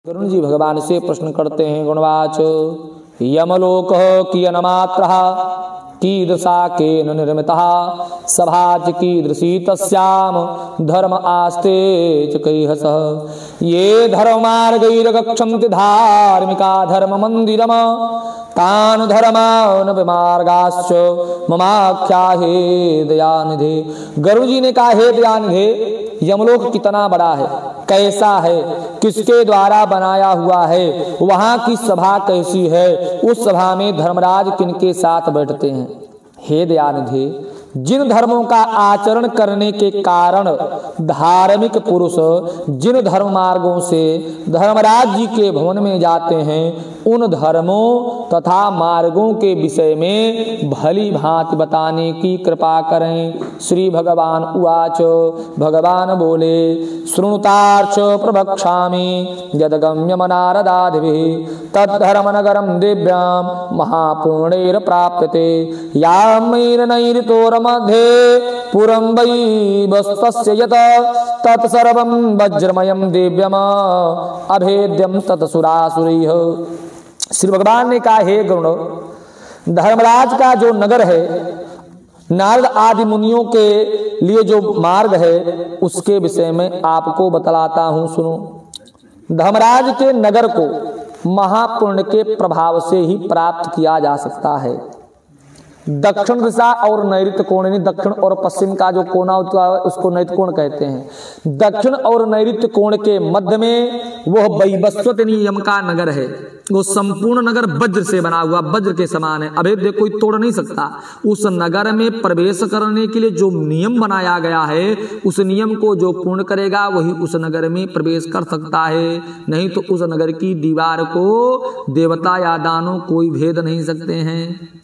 गरुण जी भगवान से प्रश्न करते हैं। गुणवाच यमलोक कियन्मात्रः कीदृशा केन निर्मितः सभाच कीदृशी तस्याम धर्म आस्ते च कैहसः ये धर्ममार्गैर्गच्छन्ति धार्मिका धर्म मंदिरम तान धर्मान विमार्गाश्च ममाख्याहे दयानिधे। गरुड़ जी ने कहा, हे दयानिधे, यमलोक कितना बड़ा है, कैसा है, किसके द्वारा बनाया हुआ है, वहां की सभा कैसी है, उस सभा में धर्मराज किनके साथ बैठते हैं। हे दयानिधे, जिन धर्मों का आचरण करने के कारण धार्मिक पुरुष जिन धर्म मार्गों से धर्मराज जी के भवन में जाते हैं, उन धर्मों तथा मार्गों के विषय में भली भांति बताने की कृपा करें। श्री भगवान उवाच। भगवान बोले, शृणुतार्च प्रवक्ष्यामि यद्गम्यम नारदादिभिः तद्धर्मनगरं दिव्यां महापूर्णैर प्राप्यते यामैर्नैरितोरम मध्ये पुरं वै वस्तस्य यत तत्सर्वं वज्रमयं दिव्यम अभेद्यं तत्सुरासुरैः। श्री भगवान ने कहा, हे गरुड़, धर्मराज का जो नगर है, नारद आदि मुनियों के लिए जो मार्ग है, उसके विषय में आपको बतलाता हूं, सुनो। धर्मराज के नगर को महापुण्य के प्रभाव से ही प्राप्त किया जा सकता है। दक्षिण दिशा और नैऋत्य कोण, यानी दक्षिण और पश्चिम का जो कोना होता है उसको नैऋत्य कोण कहते हैं। दक्षिण और नैऋत्य कोण के मध्य में वह वैवस्वत यम का नगर है। वो संपूर्ण नगर वज्र से बना हुआ, वज्र के समान है, अभेद्य, कोई तोड़ नहीं सकता। उस नगर में प्रवेश करने के लिए जो नियम बनाया गया है, उस नियम को जो पूर्ण करेगा वही उस नगर में प्रवेश कर सकता है, नहीं तो उस नगर की दीवार को देवता या दानव कोई भेद नहीं सकते हैं।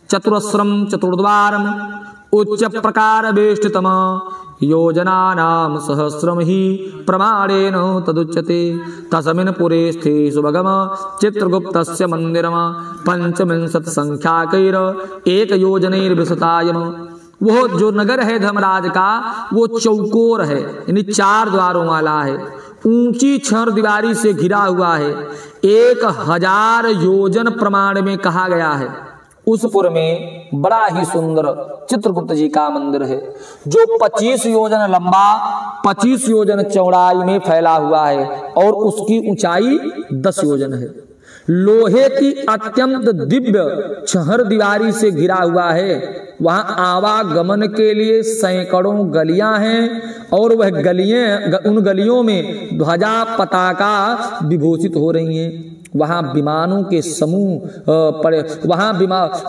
चतुरस्रम चतुर्द्वारम उच्च प्रकार वेष्टितम योजनानां सहस्रम ही प्रमाणेन तदुच्यते तस्मिन् पुरे स्थे सुभगम चित्रगुप्तस्य मंदिरम पंचविंशत संख्याकैर एक योजनैर्विशतायम। वो जो नगर है धर्मराज का, वो चौकोर है, यानी 4 द्वारों वाला है, ऊंची छर दीवारी से घिरा हुआ है, 1000 योजन प्रमाण में कहा गया है। उस पुर में बड़ा ही सुंदर चित्रगुप्त जी का मंदिर है, जो 25 योजन लंबा 25 योजन चौड़ाई में फैला हुआ है और उसकी ऊंचाई 10 योजन है। लोहे की अत्यंत दिव्य छहर दीवारी से घिरा हुआ है। वहां आवागमन के लिए सैकड़ों गलियां हैं और वह गलियां, उन गलियों में ध्वजा पताका विभूषित हो रही हैं। वहां विमानों के समूह पड़े, वहां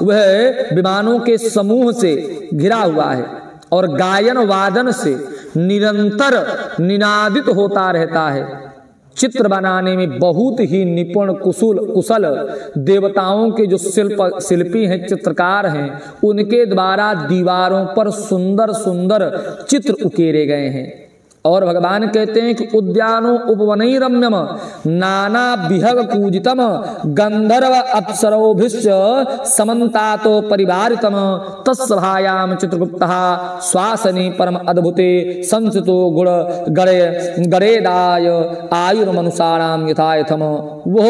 वह विमानों के समूह से घिरा हुआ है और गायन वादन से निरंतर निनादित होता रहता है। चित्र बनाने में बहुत ही निपुण कुशल देवताओं के जो शिल्पी हैं, चित्रकार हैं, उनके द्वारा दीवारों पर सुंदर सुंदर चित्र उकेरे गए हैं। और भगवान कहते हैं कि उद्यानो उपवनई रम्यम नाना विहग पूजितम गंधर्व अप्सरोभिश्च समन्तातो परिवारितम तत्सभायाम चित्रगुप्तः स्वासने परम अद्भुते संसितो गुण गणेदाय आयुर्मनुषाणाम यथायथम। वह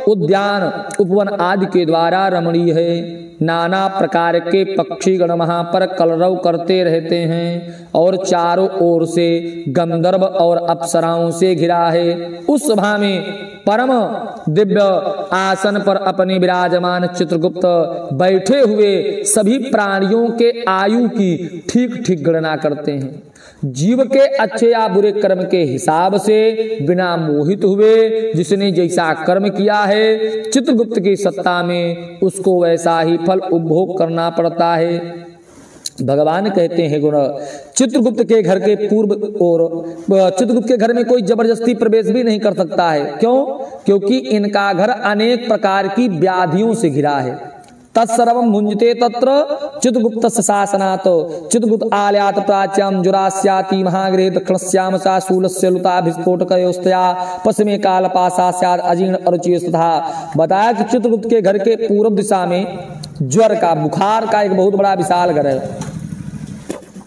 उद्यान उपवन आदि के द्वारा रमणीय है। नाना प्रकार के पक्षी गण वहां पर कलरव करते रहते हैं और चारों ओर से गंधर्व और अप्सराओं से घिरा है। उस सभा में परम दिव्य आसन पर अपने विराजमान चित्रगुप्त बैठे हुए सभी प्राणियों के आयु की ठीक ठीक गणना करते हैं। जीव के अच्छे या बुरे कर्म के हिसाब से बिना मोहित हुए जिसने जैसा कर्म किया है, चित्रगुप्त की सत्ता में उसको वैसा ही फल उपभोग करना पड़ता है। भगवान कहते हैं गुण, चित्रगुप्त के घर के पूर्व और चित्रगुप्त के घर में कोई जबरदस्ती प्रवेश भी नहीं कर सकता है। क्यों? क्योंकि इनका घर अनेक प्रकार की व्याधियों से घिरा है। तत्सर्वं भुंजते तत्र चित्रगुप्तस्य शासनात् चित्रगुप्त आलयात् प्राच्यां जुरास्याति महागृहे दक्षिणस्यां सा शूलस्य लुताभिस्फोटकयोस्तया पश्चिमे कालपाशा स्यात् अजीर्ण अरुचिस्तथा। बताया कि चित्रगुप्त के घर के पूर्व दिशा में ज्वर का, बुखार का एक बहुत बड़ा विशाल घर है।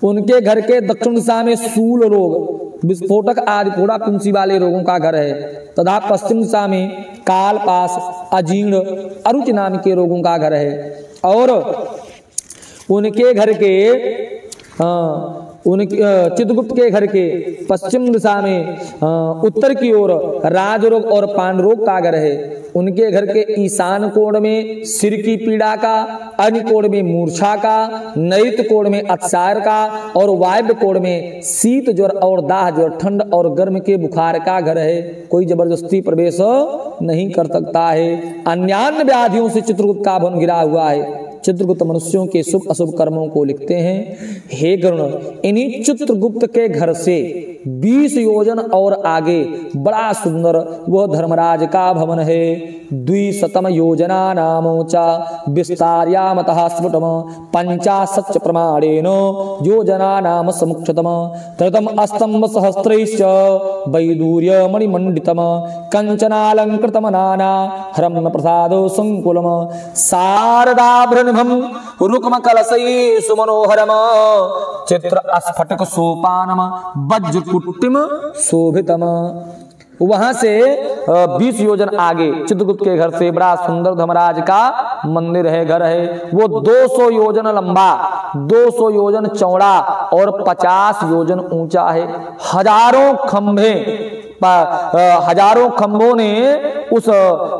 उनके घर के दक्षिण दिशा में शूल रोग, विस्फोटक आदि फोड़ा फुंसी वाले रोगों का घर है। तथा पश्चिम दिशा में काल, पास, अजीर्ण, अरुचि नाम के रोगों का घर है। और उनके घर के चित्रगुप्त के घर के पश्चिम दिशा में उत्तर की ओर राजरोग और पान रोग का घर है। उनके घर के ईशान कोण में सिर की पीड़ा का, अग्नि कोण में मूर्छा का, नैऋत्य कोण में अतिसार का और वायव्य कोण में शीत ज्वर और दाह ज्वर, ठंड और गर्म के बुखार का घर है। कोई जबरदस्ती प्रवेश नहीं कर सकता है। अन्यान्य व्याधियों से चित्रगुप्त का भवन घिरा हुआ है। चित्रगुप्त मनुष्यों के शुभ अशुभ कर्मों को लिखते हैं। हे गरुण, इन्हीं चित्रगुप्त के घर से 20 योजन और आगे बड़ा सुंदर वह धर्मराज का भवन है। 200 योजना नामोचा विस्तार्यामतः स्फुटम 50 प्रमाणेन योजना नाम समुक्षतम तृतम अस्तंभ सहस्त्रैश्च वैदूर्य मणिमंडितम कंचनालंकृतम नाना हरम प्रसादो संकुलम शारदाभृणभम रुक्म कलशै सुमनोहरम चित्र स्फटिक सोपानम वज्रकुट्टिम शोभितम। वहां से 20 योजन आगे चित्रगुप्त के घर से बड़ा सुंदर धर्मराज का मंदिर है, घर है। वो 200 योजन लंबा, 200 योजन चौड़ा और 50 योजन ऊंचा है। हजारों खंभों ने उस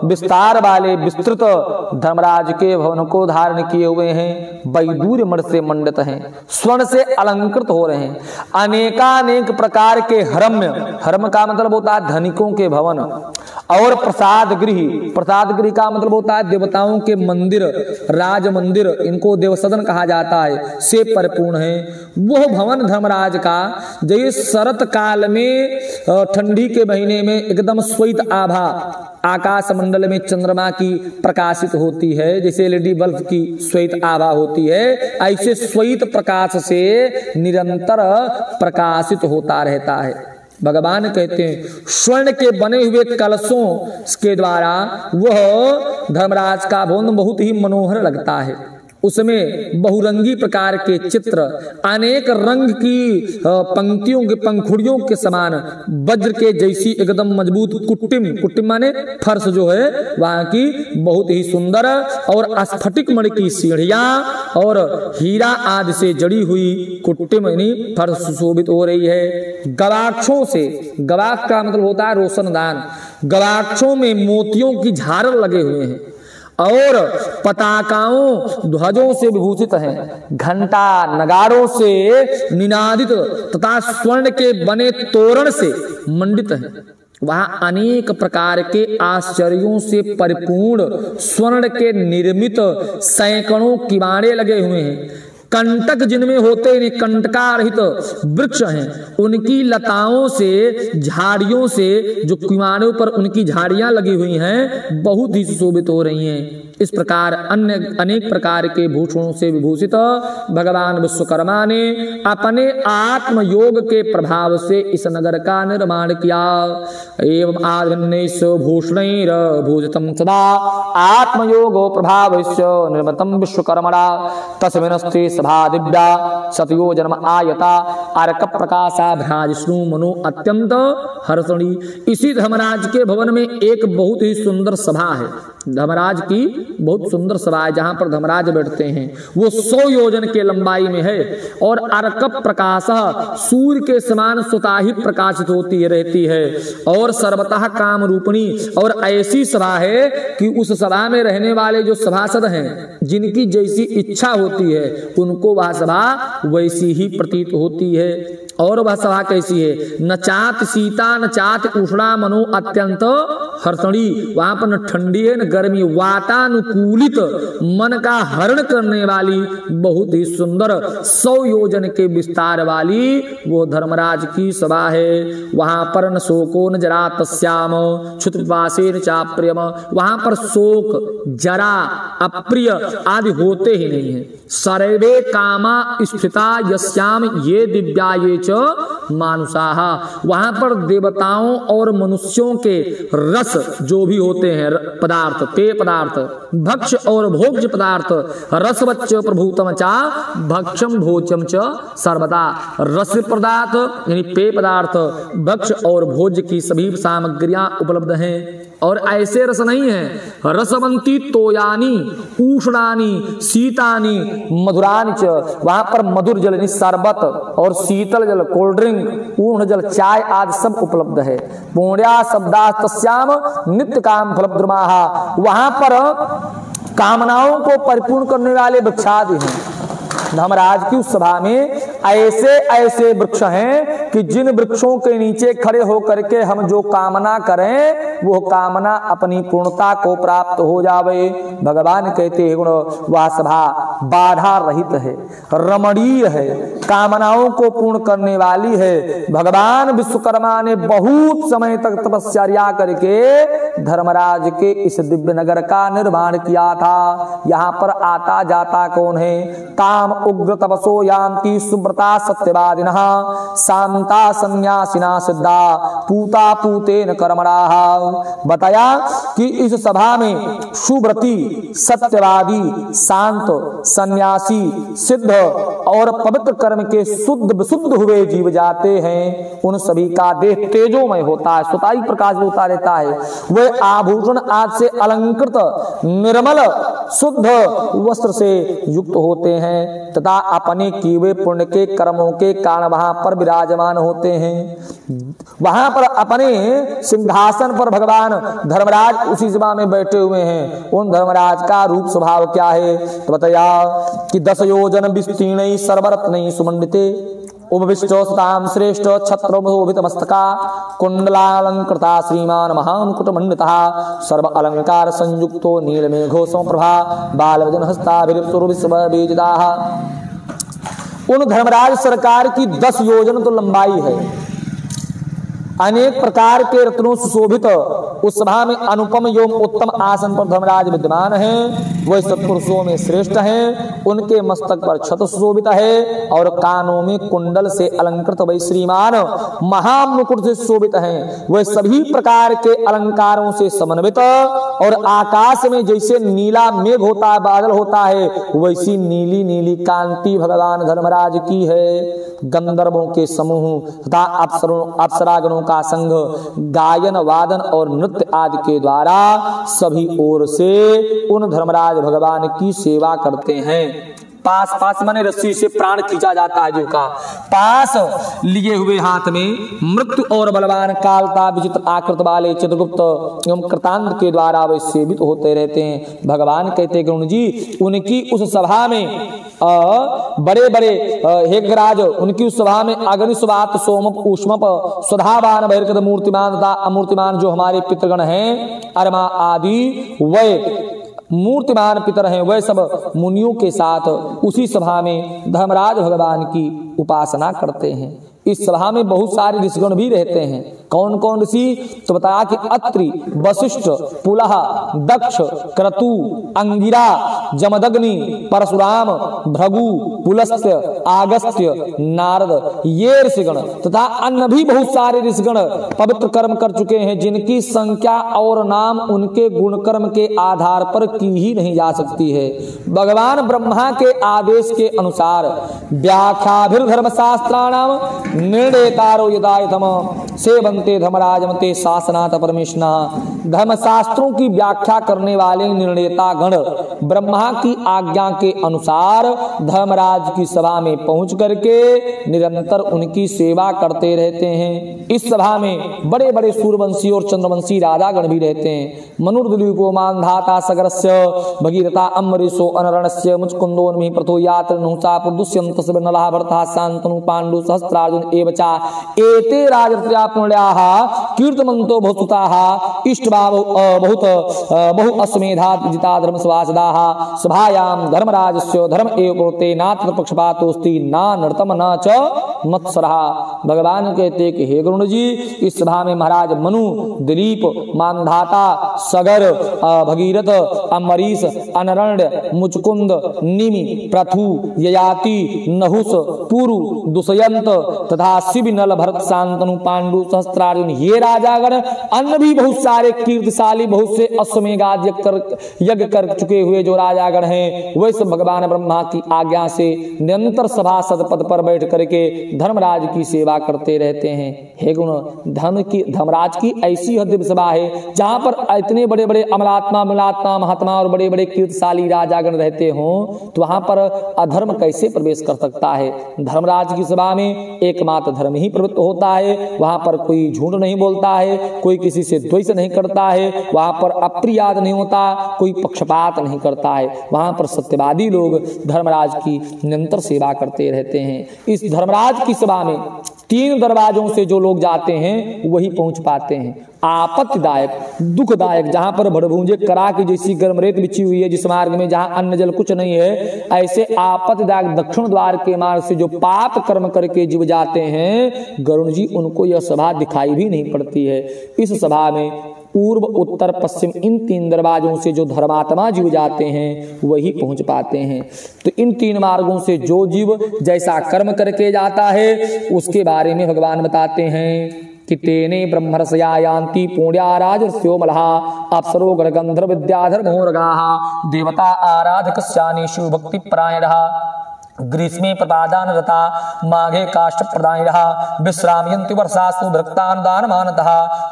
विस्तार वाले विस्तृत धर्मराज के भवन को धारण किए हुए हैं। वैदूर्य मणि से मंडित हैं, स्वर्ण से अलंकृत हो रहे हैं। अनेकानेक प्रकार के हरम का मतलब होता है धनिकों के भवन, और प्रसाद गृह का मतलब होता है देवताओं के मंदिर, राज मंदिर, इनको देवसदन कहा जाता है, से परिपूर्ण है। वह भवन धर्मराज का जैसे शरत काल में ठंडी के महीने में एकदम श्वेत आभा आकाश मंडल में चंद्रमा की प्रकाशित होती है, जैसे एलईडी बल्ब की श्वेत आभा होती है, ऐसे श्वेत प्रकाश से निरंतर प्रकाशित होता रहता है। भगवान कहते हैं स्वर्ण के बने हुए कलशों के द्वारा वह धर्मराज का भवन बहुत ही मनोहर लगता है। उसमें बहुरंगी प्रकार के चित्र, अनेक रंग की पंक्तियों के पंखुड़ियों के समान वज्र के जैसी एकदम मजबूत कुट्टिम माने फर्श जो है वहां की बहुत ही सुंदर, और स्फटिक मणि की सीढ़ियां और हीरा आदि से जड़ी हुई कुट्टिम फर्श सुशोभित हो रही है। गवाक्षों से, गवाक्ष का मतलब होता है रोशनदान, गवाक्षों में मोतियों की झालर लगे हुए हैं और पताकाओं ध्वजों से विभूषित हैं। घंटा नगारों से निनादित तथा स्वर्ण के बने तोरण से मंडित हैं। वहां अनेक प्रकार के आश्चर्यों से परिपूर्ण स्वर्ण के निर्मित सैकड़ों किवाड़े लगे हुए हैं। कंटक जिनमें होते हैं, कंटका रहित वृक्ष हैं, उनकी लताओं से, झाड़ियों से, जो किवाड़ों पर उनकी झाड़ियां लगी हुई हैं, बहुत ही सुशोभित हो रही हैं। इस प्रकार अन्य अनेक प्रकार के भूषणों से विभूषित भगवान विश्वकर्मा ने अपने आत्म योग के प्रभाव से इस नगर का निर्माण किया। एवं आधुन्यैः भूषणैर् भूषितं सदा आत्मयोगो प्रभावस्य निर्मितं विश्वकर्मणा तस्मिन्स्ते सभा दिव्या शतयोजनम आयता अर्क प्रकाशा भ्राजिष्णु मनो अत्यंत हर्षणी। इसी धर्मराज के भवन में एक बहुत ही सुंदर सभा है। धर्मराज की बहुत सुंदर सभा है जहां पर धर्मराज बैठते हैं। वो 100 योजन के लंबाई में है और अर्क प्रकाश सूर्य के समान स्वतः ही प्रकाशित होती रहती है और सर्वतः काम रूपणी। और ऐसी सभा है कि उस सभा में रहने वाले जो सभासद हैं, जिनकी जैसी इच्छा होती है उनको वह सभा वैसी ही प्रतीत होती है। और वह सभा कैसी है? न चात शीता न चात उष्णा मनो अत्यंत हर्षणी। वहां पर न ठंडी है न गर्मी, वातानुकूलित मन का हरण करने वाली बहुत ही सुंदर 100 योजन के विस्तार वाली वो धर्मराज की सभा है। वहां पर न शोको न जरा तस्याम क्षुतपिपासे न चाप्रियम। वहां पर शोक, जरा, अप्रिय आदि होते ही नहीं है। सर्वे कामा स्थिता यस्याम ये दिव्या ये च च मानुषाः, वहां पर देवताओं और मनुष्यों के रस जो भी होते हैं पदार्थ, पेय पदार्थ, भक्ष और भोज्य पदार्थ, रसवच्च प्रभूतम चा भक्षम भोज्यम च सर्वदा, रस पदार्थ यानी पेय पदार्थ, भक्ष और भोज्य की सभी सामग्रियां उपलब्ध हैं। और ऐसे रस नहीं है, रसवंती तोयानी उष्णानी शीतानी मधुरानी च, वहां पर मधुर जल शरबत और शीतल जल कोल्ड ड्रिंक, ऊष्ण जल चाय आदि सब उपलब्ध है। पुण्या शब्दा तस्याम नित्य काम फलद्रुमाहा, वहां पर कामनाओं को परिपूर्ण करने वाले वृक्षादि हैं। धर्मराज की उस सभा में ऐसे ऐसे वृक्ष हैं कि जिन वृक्षों के नीचे खड़े होकर के हम जो कामना करें वो कामना अपनी पूर्णता को प्राप्त हो जावे। भगवान कहते हैं गुण वह सभा बाधा रहित है, रमणीय है, कामनाओं को पूर्ण करने वाली है। भगवान विश्वकर्मा ने बहुत समय तक तपस्या करके धर्मराज के इस दिव्य नगर का निर्माण किया था। यहाँ पर आता जाता कौन है? काम उग्र तपसो यान्ति सुव्रता सत्यवादिनः, शांता संन्यासिना सिद्धा पूता पूतेन कर्मणाः। बताया कि इस सभा में सुव्रती, सत्यवादी, शांत, सन्यासी, सिद्ध और पवित्र कर्म के शुद्ध विशुद्ध हुए जीव जाते हैं। उन सभी का देह तेजोमय होता है, स्वताई प्रकाश होता रहता है। वे आभूषण आदि से अलंकृत निर्मल शुद्ध वस्त्र से युक्त होते हैं तथा अपने किए हुए पुण्य के कर्मों के कारण वहां पर विराजमान होते हैं। वहां पर अपने सिंहासन पर भगवान धर्मराज उसी सभा में बैठे हुए हैं। उन धर्मराज का रूप स्वभाव क्या है? तो बताया कि 10 योजन विस्तीर्ण सर्वरत्न सुमंडिते उपविष्ट सताम श्रेष्ठ छत्रमोभित मस्तका कुंडलालंकृता श्रीमान महामुकुटमंडितः सर्व अलंकार संयुक्तो नीलमेघो समप्रभा बालवजन हस्ताभिर्विश्वबीजदाः। उन धर्मराज सरकार की 10 योजन तो लंबाई है, अनेक प्रकार के रत्नों सुशोभित उस सभा में अनुपम एवं उत्तम आसन पर धर्मराज विद्यमान हैं। वह सत्पुरुषों में श्रेष्ठ हैं। उनके मस्तक पर छत्र सुशोभित है और कानों में कुंडल से अलंकृत वही श्रीमान महामुकुट से सुशोभित हैं। वह सभी प्रकार के अलंकारों से समन्वित और आकाश में जैसे नीला मेघ होता है, बादल होता है, वैसी नीली नीली कांति भगवान धर्मराज की है। गंधर्वों के समूह तथा अप्सरागणों का संघ गायन वादन और नृत्य आदि के द्वारा सभी ओर से उन धर्मराज भगवान की सेवा करते हैं। पास पास माने रस्सी से प्राण खींचा जाता है, जो का पास लिए हुए हाथ में मृत्यु और बलवान कालता विचित्र आकृत वाले चित्रगुप्त एवं कृतांत के द्वारा वे सेवित होते रहते हैं। भगवान कहते गुरु जी उनकी उस सभा में बड़े बड़े हेगराज, उनकी उस सभा में अग्निस्वात सोमप उष्मप स्वधावान भैरकत मूर्तिमान तथा अमूर्तिमान जो हमारे पितृगण हैं अरमा आदि वे मूर्तिमान पितर हैं, वह सब मुनियों के साथ उसी सभा में धर्मराज भगवान की उपासना करते हैं। इस सभा में बहुत सारे ऋषिगण भी रहते हैं। कौन कौन ऋषि? तो बताया कि अत्रि, वशिष्ठ, पुलह, दक्ष, क्रतु, अंगिरा, जमदग्नि, परशुराम, भृगु, पुलस्त्य, आगस्त्य, नारद, ये ऋषिगण तथा अन्य भी बहुत सारे ऋषिगण पवित्र कर्म कर चुके हैं, जिनकी संख्या और नाम उनके गुण कर्म के आधार पर की ही नहीं जा सकती है। भगवान ब्रह्मा के आदेश के अनुसार व्याख्याभिर्धर्मशास्त्राणाम निर्णेतारो यदायतम सेवन्ते धर्मराजमते शासनाथ परमेश्वना। धर्मशास्त्रों की व्याख्या करने वाले निर्णेता गण ब्रह्मा की आज्ञा के अनुसार धर्मराज की सभा में पहुंच करके निरंतर उनकी सेवा करते रहते हैं। इस सभा में बड़े बड़े सूर्यवंशी और चंद्रवंशी राजागण भी रहते हैं। मनुर्दुलीपो मानधाता सगरस्य भगीरथा अम्बरीशो अनरणस्य मुचकुंदोन्मि प्रथो यात्र नुसा पुदुष्यंत सबनलः भरतः शांतनु पांडु सहस्त्रार्जुन एवचा एते राजर्त्या पुण्याः कीर्तमन्तो बहुसुताः इष्टभाव बहुत बहु अस्मेधात् जिता धर्म सभासदाः सभायां धर्मराजस्य धर्म एव कुरुते नात्र पक्षपातोऽस्ति ना नर्तम न च मत्सरः। भगवान कहते कि हे गरुड़ जी, इस सभा में महाराज मनु, दिलीप, मानधाता, सगर, भगीरथ, अम्बरीश, अनरण्य, मुचकुंद, निमि, प्रथु, ययाति, नहुस, पुरु, दुष्यंत तथा शिव, नल, भरत, शांतनु, पांडु, सहस्त्रार्जुन, ये राजागण, अन्य भी बहुत सारे कीर्तिशाली, बहुत से अश्वमेघाद यज्ञ कर चुके हुए जो राजागण हैं, वे सब भगवान ब्रह्मा की आज्ञा से निरंतर सभासद पद पर बैठ करके धर्मराज की सेवा करते रहते हैं। हे गुण, धर्मराज की ऐसी दिव्य सभा है जहां पर इतने बड़े बड़े अमलात्मा, मिलात्मा, महात्मा और बड़े बड़े कीर्तिशाली राजागण रहते हों, तो वहां पर अधर्म कैसे प्रवेश कर सकता है? धर्मराज की सभा में एकमात्र धर्म ही प्रवृत्त होता है, वहां पर कोई झूठ नहीं बोलता है, कोई किसी से द्वेष नहीं करता है, वहां पर अप्रियाद नहीं होता, कोई पक्षपात नहीं करता है, वहां पर सत्यवादी लोग धर्मराज की निरंतर सेवा करते रहते हैं। इस धर्मराज की सभा में 3 दरवाजों से जो लोग जाते हैं वही पहुंच पाते हैं। आपत्तिदायक, दुखदायक, जहां पर भड़भूंजे करा की जैसी गर्म रेत बिछी हुई है, जिस मार्ग में जहां अन्न जल कुछ नहीं है, ऐसे आपत्तिदायक दक्षिण द्वार के मार्ग से जो पाप कर्म करके जीव जाते हैं, गरुण जी उनको यह सभा दिखाई भी नहीं पड़ती है। इस सभा में पूर्व, उत्तर, पश्चिम इन 3 दरवाजों से जो धर्मात्मा जीव जाते हैं वही पहुंच पाते हैं। तो इन 3 मार्गों से जो जीव जैसा कर्म करके जाता है उसके बारे में भगवान बताते हैं कि तेने ब्रह्मर्षया यान्ति पुण्या राजर्षयो मलहा अप्सरो गणगंधर्व विद्याधर मोरगाः देवता आराधकस्यानेषु भक्ति परायणः ग्रीष्मे प्रपादान रता माघे काष्ठ प्रदायिनः विश्रामयन्ति वर्षासु भक्तानुदान मानतः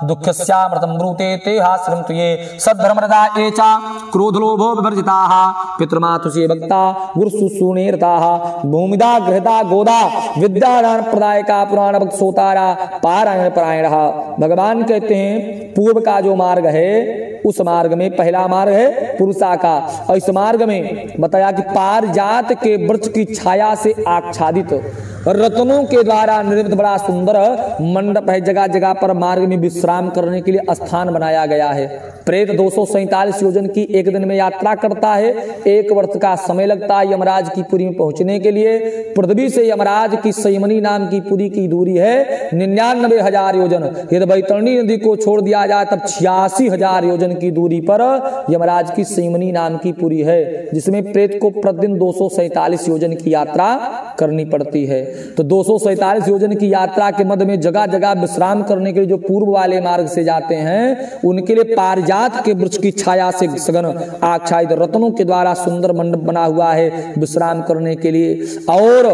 दुःखस्यामृतं ब्रूते ते हास्यं तुये सद्धर्मरता ये च क्रोधलोभो विवर्जिताः पितृमातुषे भक्ता गुरुशुश्रूषणे रताः भूमिदा गृहता गोदा विद्यादान प्रदायका पुराण भक्त सोतारा पारायण परायणः। भगवान कहते हैं पूर्व का जो मार्ग है उस मार्ग में पहला मार्ग है पुरुषा का, और इस मार्ग में बताया कि पारिजात के वृक्ष की छाया से आच्छादित रत्नों के द्वारा निर्मित बड़ा सुंदर मंडप है। जगह जगह पर मार्ग में विश्राम करने के लिए स्थान बनाया गया है। प्रेत 247 योजन की एक दिन में यात्रा करता है, 1 वर्ष का समय लगता है यमराज की पुरी में पहुंचने के लिए। पृथ्वी से यमराज की संयमनी नाम की पुरी की दूरी है 99,000 योजन। यदि बैतरणी नदी को छोड़ दिया जाए तब 86,000 योजन की दूरी पर यमराज की संयमनी नाम की पुरी है, जिसमें प्रेत को प्रतिदिन 247 योजन की यात्रा करनी पड़ती है। तो 247 योजन की यात्रा के मध्य में जगह जगह विश्राम करने के लिए जो पूर्व वाले मार्ग से जाते हैं उनके लिए पारिजात के वृक्ष की छाया से सघन आच्छादित रत्नों के द्वारा सुंदर मंडप बना हुआ है विश्राम करने के लिए। और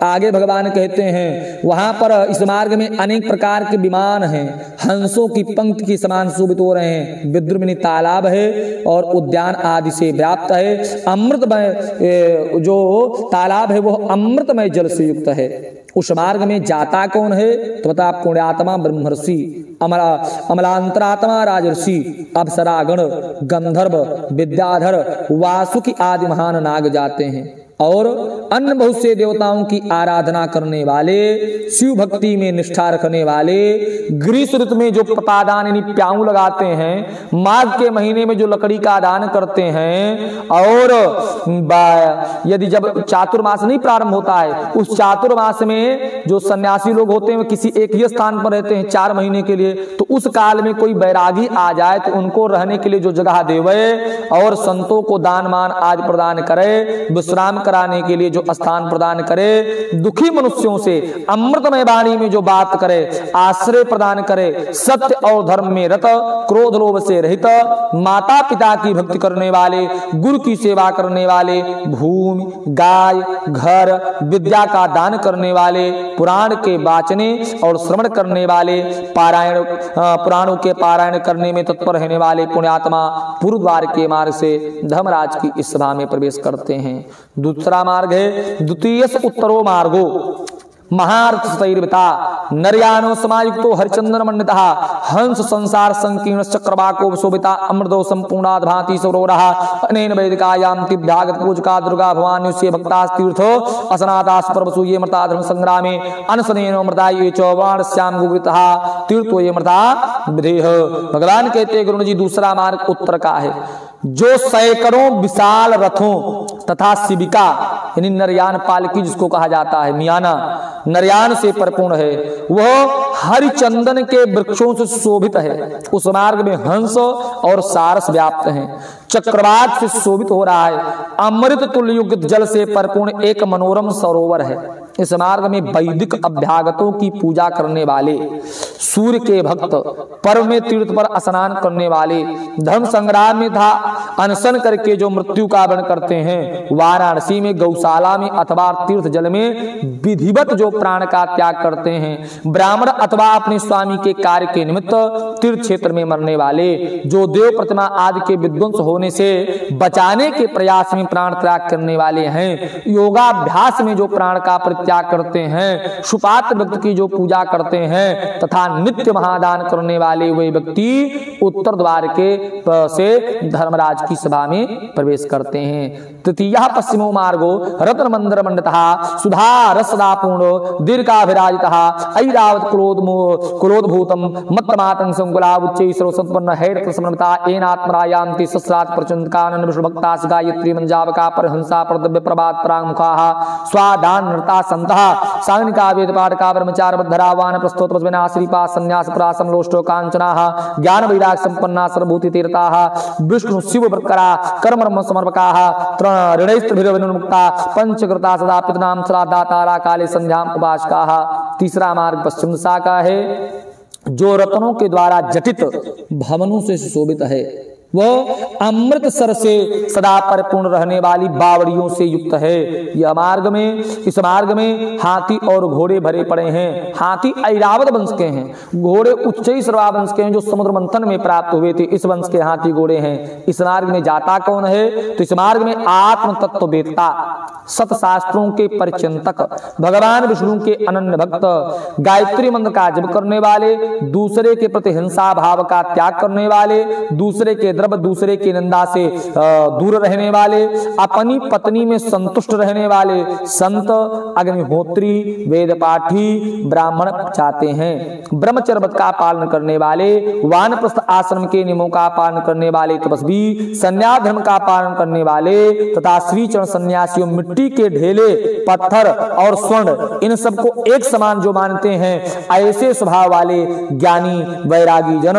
आगे भगवान कहते हैं वहां पर इस मार्ग में अनेक प्रकार के विमान हैं, हंसों की पंक्ति के समान शोभित हो रहे हैं, विद्रुमणि तालाब है और उद्यान आदि से व्याप्त है। अमृतमय जो तालाब है वो अमृतमय जल से युक्त है। उस मार्ग में जाता कौन है तो बता, पुण्यात्मा ब्रह्मर्षि, अमलांतरात्मा राजर्षि, अप्सरागण, गंधर्व, विद्याधर, वासुकी आदि महान नाग जाते हैं। और अन्य बहुत से देवताओं की आराधना करने वाले, शिव भक्ति में निष्ठा रखने वाले, ग्रीष्म ऋतु में जो प्रपादान यानी प्याऊ लगाते हैं, माघ के महीने में जो लकड़ी का दान करते हैं, और यदि जब चातुर्मास नहीं प्रारंभ होता है उस चातुर्मास में जो सन्यासी लोग होते हैं किसी एक ही स्थान पर रहते हैं 4 महीने के लिए, तो उस काल में कोई बैरागी आ जाए तो उनको रहने के लिए जो जगह देवे और संतों को दान मान आदि प्रदान करे, विश्राम कराने के लिए जो स्थान प्रदान करे, दुखी मनुष्यों से अमृतमय वाणी में जो बात करे, आश्रय प्रदान करे, सत्य और धर्म में रत, क्रोध लोभ से रहित, माता पिता की भक्ति करने वाले, गुरु की सेवा करने वाले, भूमि, गाय, घर, विद्या का दान करने वाले, पुराण के वाचने और श्रवण करने वाले, पारायण पुराणों के पारायण करने में तत्पर रहने वाले पुण्यात्मा पूर्व द्वार के मार्ग से धर्मराज की इस सभा में प्रवेश करते हैं। दूसरा मार्ग है द्वितीय उत्तरो मार्गो महारथैर्विता नरयानो समायुक्तो हरिचंदन मंडितः हंस संसार संकीर्ण चक्रवाको शोभिता अमृतो संपूर्णाद भांति सौरोरः अनेन वैदिकायां भ्यागत पूजका दुर्गा भवान्युष्य भक्तास्तीर्थो असनातास पर्वसु ये मृता धर्म संग्रामे अनशनेन मृता ये चौवाणस्याम गुरुतः तीर्थो ये मृता विधेह। भगवान कहते गुरु जी दूसरा मार्ग उत्तर का है। जो सैकड़ों विशाल रथों तथा शिविका यानी नरयान पालकी जिसको कहा जाता है, मियाना नरयान से परिपूर्ण है, वह हरिचंदन के वृक्षों से शोभित है। उस मार्ग में हंस और सारस व्याप्त हैं, चक्रवात से शोभित हो रहा है। अमृत तुल्ययुक्त जल से परिपूर्ण एक मनोरम सरोवर है। इस मार्ग में वैदिक अभ्यागतों की पूजा करने वाले, सूर्य के भक्त, पर्व में तीर्थ पर स्नान करने वाले, धर्म संग्राम में था अनशन करके जो मृत्यु का वर्ण करते हैं, वाराणसी में गौशाला में अथवा तीर्थ जल में विधिवत जो प्राण का त्याग करते हैं, ब्राह्मण अथवा अपने स्वामी के कार्य के निमित्त तीर्थ क्षेत्र में मरने वाले, जो देव प्रतिमा आदि के विध्वंस होने से बचाने के प्रयास में प्राण त्याग करने वाले हैं, योगाभ्यास में जो प्राण का त्याग करते हैं, सुपात्र व्यक्ति की जो पूजा करते हैं तथा नित्य महादान करने वाले वे व्यक्ति उत्तर द्वार के से धर्मराज की सभा में प्रवेश करते हैं। तृतीय पश्चिमो मार्गो रत्न मंदिर मंडितः सुधा रसदापूर्ण दीर्घाभिराजितः ऐरावत क्रोधभूतम मत्तमातंग संकुला उच्चै सर्वसत्पन्न हैरत समन्विता एनात्मरायान्ति सस्रात प्रचंडकानन विष्णुभक्तास गायत्री मंजावका परहंसा प्रदव्य प्रभात प्रांगमुखाः स्वादान नृता संतः सांगनिका वेद पाठका ब्रह्मचार बद्धरा वान प्रस्तोत पद्मना श्रीपा संन्यास प्रासम लोष्टो कांचनाः ज्ञान वैराग संपन्ना सर्वभूति तीर्थाः विष्णु शिव प्रकरा कर्म समर्पकाः ऋणैस्त्रिभिर्विमुक्ता पंचकृता सदा पितनाम श्राद्धातारा काले संध्याम उपासकाः। तीसरा मार्ग पश्चिम दिशा का है, जो रत्नों के द्वारा जटित भवनों से सुशोभित है, वह अमृतसर से सदा परिपूर्ण रहने वाली बावड़ियों से युक्त है। यह मार्ग में, इस मार्ग में हाथी और घोड़े भरे पड़े हैं। हाथी ऐरावत वंश के हैं, घोड़े उच्चैश्रवा वंश के हैं जो समुद्र मंथन में प्राप्त हुए थे, इस वंश के हाथी घोड़े हैं। इस मार्ग में जाता कौन है? तो इस मार्ग में आत्म तत्व वेत्ता, सत शास्त्रों के परिचिंतक, भगवान विष्णु के अनन्य भक्त, गायत्री मंत्र का जप करने वाले, दूसरे के प्रति हिंसा भाव का त्याग करने वाले, दूसरे के द्रव्य दूसरे की निंदा से दूर रहने वाले, अपनी पत्नी में संतुष्ट रहने वाले संत, अग्निहोत्री, वेद पाठी ब्राह्मण चाहते हैं, ब्रह्मचर्य व्रत का पालन करने वाले, वानप्रस्थ आश्रम के नियमों का पालन करने वाले तपस्वी, संन्यास धर्म का पालन करने वाले तथा श्रीचरण सन्यासियों, मिट्टी के ढेले, पत्थर और स्वर्ण इन सबको एक समान जो मानते हैं, ऐसे स्वभाव वाले ज्ञानी वैरागी जन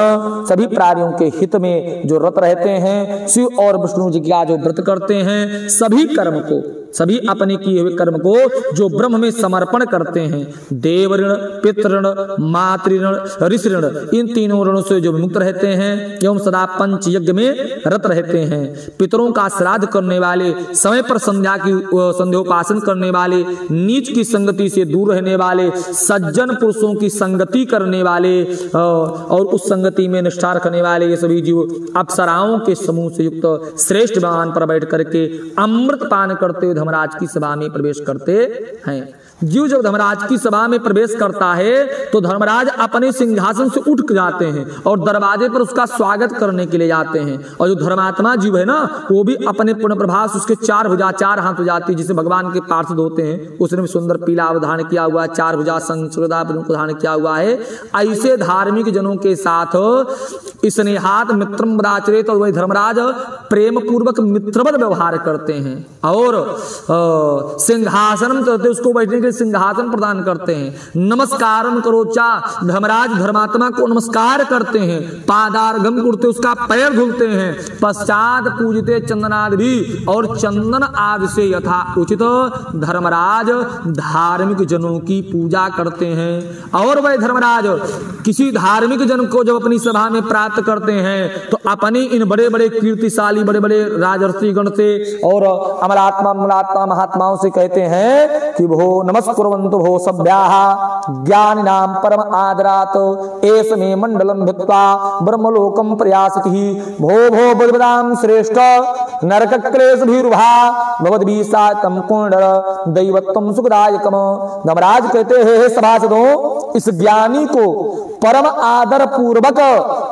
सभी प्राणियों के हित में जो रत रहते हैं, शिव और विष्णु जी का जो व्रत करते हैं, सभी कर्म को, सभी अपने किए हुए कर्म को जो ब्रह्म में समर्पण करते हैं, देव ऋण, पितृ ऋण, मातृ ऋण, ऋषि ऋण, इन तीनों ऋणों से जो विमुक्त रहते हैं एवं सदा पंच यज्ञ में रत रहते हैं, पितरों का श्राद्ध करने वाले, समय पर संध्योपासन करने वाले, नीच की संगति से दूर रहने वाले, सज्जन पुरुषों की संगति करने वाले और उस संगति में निष्ठा रखने वाले, ये सभी जीव अप्सराओं के समूह से युक्त श्रेष्ठ वाहन पर बैठ करके अमृत पान करते हुए धर्मराज की सभा में प्रवेश करते हैं। जीव जब धर्मराज की सभा में प्रवेश करता है तो धर्मराज अपने सिंहासन से उठ जाते हैं और दरवाजे पर उसका स्वागत करने के लिए जाते हैं। और जो धर्मात्मा जीव है ना, वो भी अपने पूर्ण प्रभास, उसके चार भुजा, चार हाथ हो जाती है, जिसे भगवान के पार्षद होते हैं, उसने भी सुंदर पीला अवधारण किया हुआ है, चार भुजा संस्कृता धारण किया हुआ है। ऐसे धार्मिक जनों के साथ स्नेहात मित्रम बदाचरे, तो वही धर्मराज प्रेम पूर्वक मित्रवत व्यवहार करते हैं और सिंहासन करते, उसको बैठने सिंहासन प्रदान करते हैं। नमस्कारम करोचा, धर्मराज धर्मात्मा को नमस्कार करते हैं, पादार्घम करते उसका पैर धुलते हैं, पश्चात पूजते चंदनादि भी, और चंदन आदि से यथा उचित धर्मराज धार्मिक जनों की पूजा करते हैं। और वह धर्मराज किसी धार्मिक जन को जब अपनी सभा में प्राप्त करते हैं तो अपनी इन बड़े बड़े कीर्तिशाली बड़े बड़े राजर्षि गण से और अमरात्मा मलात्मा महात्माओं से कहते हैं कि भो नमस्कुर्वन्तु भो सभ्याः ज्ञानिनां परम आदरात् एष मे मंडलम भित्वा ब्रह्मलोकम प्रयासति भो भो बलवदां श्रेष्ठ नरकक्लेशभिर्भा भवद्भिः सातम कुंडल दैवत्वं सुखदायकम। धर्मराज कहते हैं, हे सभासदों, इस ज्ञानी को परम आदर पूर्वक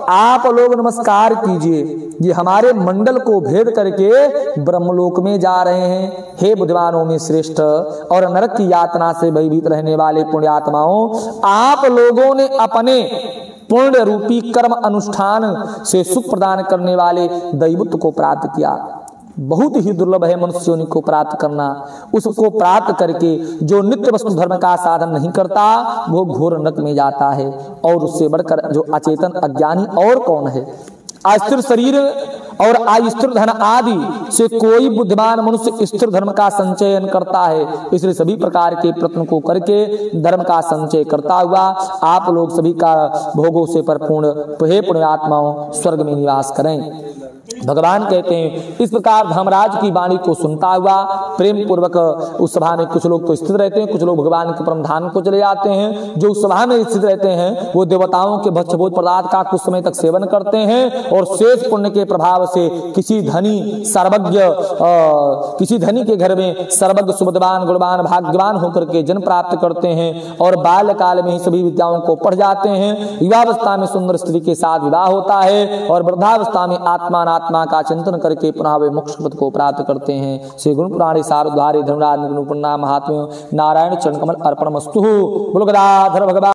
आप लोग नमस्कार कीजिए, ये हमारे मंडल को भेद करके ब्रह्मलोक में जा रहे हैं। हे बुद्धिमानों में श्रेष्ठ और नरक की यातना से भयभीत रहने वाले पुण्यात्माओं, आप लोगों ने अपने पुण्य रूपी कर्म अनुष्ठान से सुख प्रदान करने वाले दैवत्व को प्राप्त किया। बहुत ही दुर्लभ है मनुष्य योनि को प्राप्त करना। उसको प्राप्त करके जो नित्य वस्तु धर्म का साधन नहीं करता वो घोर नरक में जाता है। और उससे बढ़कर जो अचेतन अज्ञानी और कौन है। अस्थिर शरीर और अस्थिर धन आदि से कोई बुद्धिमान मनुष्य स्थिर धर्म का संचयन करता है। इसलिए सभी प्रकार के प्रयत्न को करके धर्म का संचय करता हुआ आप लोग सभी का भोगों से परिपूर्ण हे पुण्यात्माओं स्वर्ग में निवास करें। भगवान कहते हैं इस प्रकार धर्मराज की वाणी को सुनता हुआ प्रेम पूर्वक उस सभा में कुछ लोग तो स्थित रहते हैं, कुछ लोग भगवान के परम धाम को चले जाते हैं। जो उस सभा में स्थित रहते हैं वो देवताओं के भक्ष्यभोज पदार्थ का कुछ समय तक सेवन करते हैं और शेष पुण्य के प्रभाव से किसी धनी के घर में सर्वज्ञ सुबुद्धवान गुणवान भाग्यवान होकर के जन्म प्राप्त करते हैं और बाल्यकाल में ही सभी विद्याओं को पढ़ जाते हैं। युवावस्था में सुंदर स्त्री के साथ विवाह होता है और वृद्धावस्था में आत्मा का चिंतन करके पुनः वे मोक्ष पद को प्राप्त करते हैं। श्री गुरु पुराणे सारद्वारे धर्मराज निरूपण महात्म्य नारायण चरण कमल अर्पणमस्तु। बोलो गदाधर भगवान।